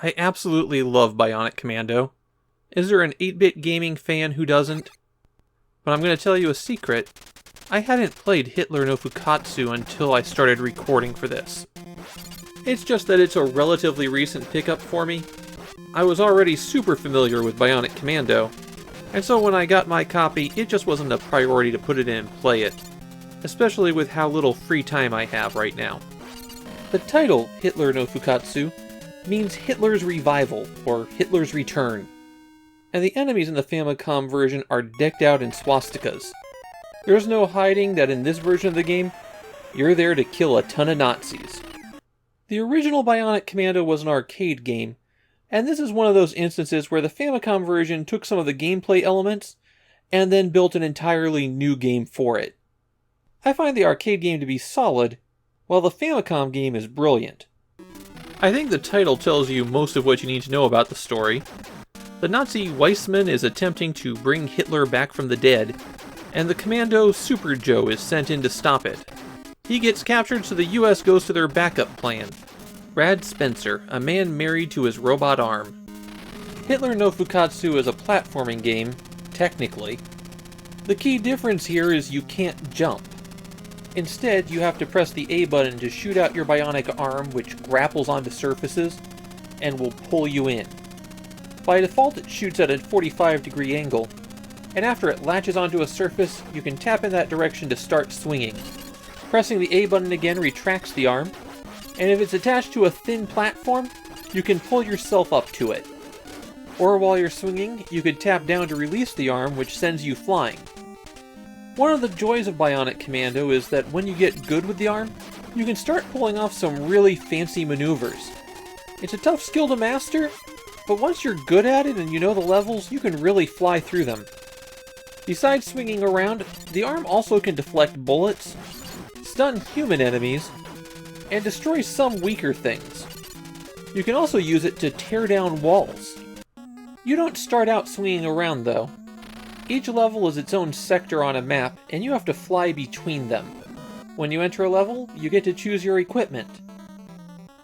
I absolutely love Bionic Commando. Is there an 8-bit gaming fan who doesn't? But I'm going to tell you a secret. I hadn't played Hitler no Fukkatsu until I started recording for this. It's just that it's a relatively recent pickup for me. I was already super familiar with Bionic Commando, and so when I got my copy, it just wasn't a priority to put it in and play it, especially with how little free time I have right now. The title, Hitler no Fukkatsu, means Hitler's revival, or Hitler's return. And the enemies in the Famicom version are decked out in swastikas. There's no hiding that in this version of the game, you're there to kill a ton of Nazis. The original Bionic Commando was an arcade game, and this is one of those instances where the Famicom version took some of the gameplay elements and then built an entirely new game for it. I find the arcade game to be solid, while the Famicom game is brilliant. I think the title tells you most of what you need to know about the story. The Nazi Weissman is attempting to bring Hitler back from the dead, and the Commando Super Joe is sent in to stop it. He gets captured, so the US goes to their backup plan. Brad Spencer, a man married to his robot arm. Hitler no Fukkatsu is a platforming game, technically. The key difference here is you can't jump. Instead, you have to press the A button to shoot out your bionic arm, which grapples onto surfaces and will pull you in. By default, it shoots at a 45-degree angle, and after it latches onto a surface, you can tap in that direction to start swinging. Pressing the A button again retracts the arm, and if it's attached to a thin platform, you can pull yourself up to it. Or while you're swinging, you could tap down to release the arm, which sends you flying. One of the joys of Bionic Commando is that when you get good with the arm, you can start pulling off some really fancy maneuvers. It's a tough skill to master, but once you're good at it and you know the levels, you can really fly through them. Besides swinging around, the arm also can deflect bullets, stun human enemies, and destroy some weaker things. You can also use it to tear down walls. You don't start out swinging around though. Each level is its own sector on a map, and you have to fly between them. When you enter a level, you get to choose your equipment.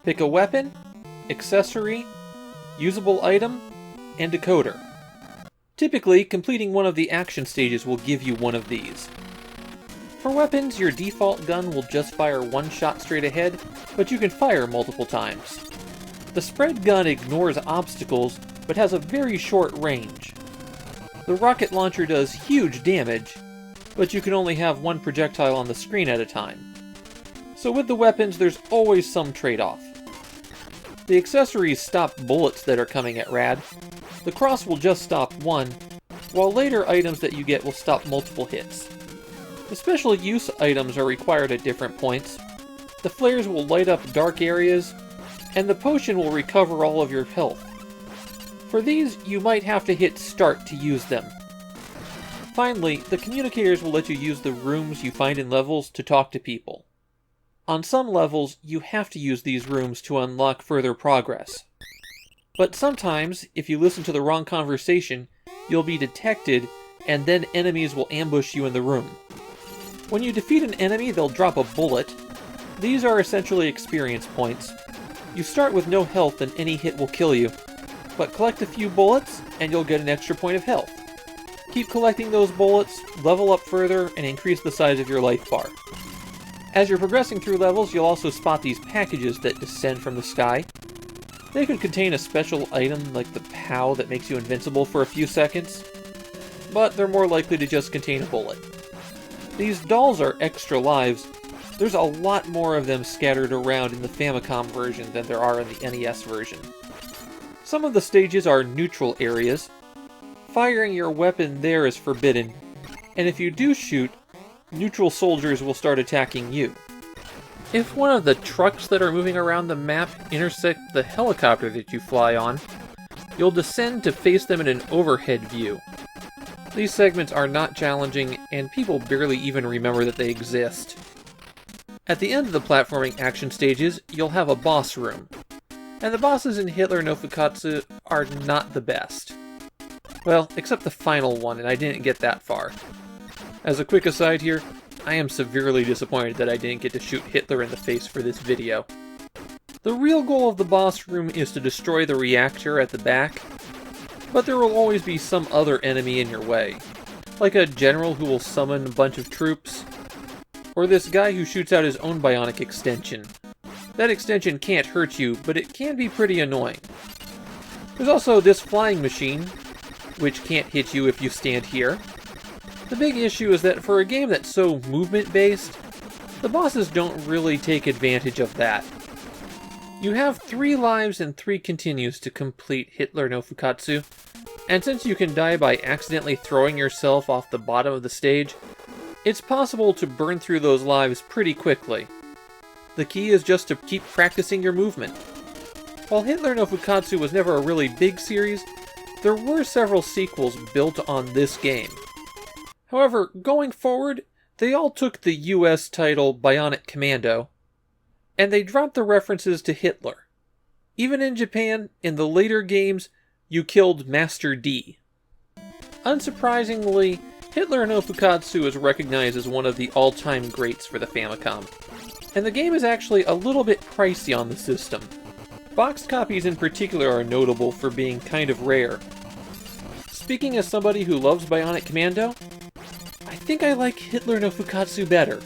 Pick a weapon, accessory, usable item, and decoder. Typically, completing one of the action stages will give you one of these. For weapons, your default gun will just fire one shot straight ahead, but you can fire multiple times. The spread gun ignores obstacles, but has a very short range. The rocket launcher does huge damage, but you can only have one projectile on the screen at a time. So with the weapons, there's always some trade-off. The accessories stop bullets that are coming at Rad. The cross will just stop one, while later items that you get will stop multiple hits. The special use items are required at different points. The flares will light up dark areas, and the potion will recover all of your health. For these, you might have to hit start to use them. Finally, the communicators will let you use the rooms you find in levels to talk to people. On some levels, you have to use these rooms to unlock further progress. But sometimes, if you listen to the wrong conversation, you'll be detected, and then enemies will ambush you in the room. When you defeat an enemy, they'll drop a bullet. These are essentially experience points. You start with no health and any hit will kill you, but collect a few bullets and you'll get an extra point of health. Keep collecting those bullets, level up further, and increase the size of your life bar. As you're progressing through levels, you'll also spot these packages that descend from the sky. They could contain a special item like the POW that makes you invincible for a few seconds, but they're more likely to just contain a bullet. These dolls are extra lives. There's a lot more of them scattered around in the Famicom version than there are in the NES version. Some of the stages are neutral areas. Firing your weapon there is forbidden, and if you do shoot, neutral soldiers will start attacking you. If one of the trucks that are moving around the map intersect the helicopter that you fly on, you'll descend to face them in an overhead view. These segments are not challenging, and people barely even remember that they exist. At the end of the platforming action stages, you'll have a boss room. And the bosses in Hitler no Fukkatsu are not the best. Well, except the final one, and I didn't get that far. As a quick aside here, I am severely disappointed that I didn't get to shoot Hitler in the face for this video. The real goal of the boss room is to destroy the reactor at the back, but there will always be some other enemy in your way, like a general who will summon a bunch of troops, or this guy who shoots out his own bionic extension. That extension can't hurt you, but it can be pretty annoying. There's also this flying machine, which can't hit you if you stand here. The big issue is that for a game that's so movement-based, the bosses don't really take advantage of that. You have 3 lives and 3 continues to complete Hitler no Fukkatsu, and since you can die by accidentally throwing yourself off the bottom of the stage, it's possible to burn through those lives pretty quickly. The key is just to keep practicing your movement. While Hitler no Fukkatsu was never a really big series, there were several sequels built on this game. However, going forward, they all took the US title Bionic Commando, and they dropped the references to Hitler. Even in Japan, in the later games, you killed Master D. Unsurprisingly, Hitler no Fukkatsu is recognized as one of the all-time greats for the Famicom, and the game is actually a little bit pricey on the system. Boxed copies in particular are notable for being kind of rare. Speaking as somebody who loves Bionic Commando, I think I like Hitler no Fukkatsu better.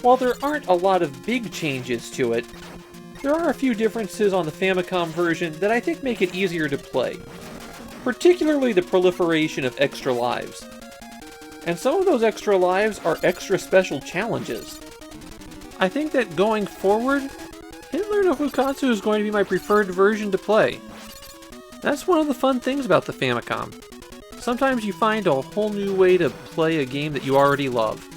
While there aren't a lot of big changes to it, there are a few differences on the Famicom version that I think make it easier to play, particularly the proliferation of extra lives. And some of those extra lives are extra special challenges. I think that going forward, Hitler no Fukkatsu is going to be my preferred version to play. That's one of the fun things about the Famicom. Sometimes you find a whole new way to play a game that you already love.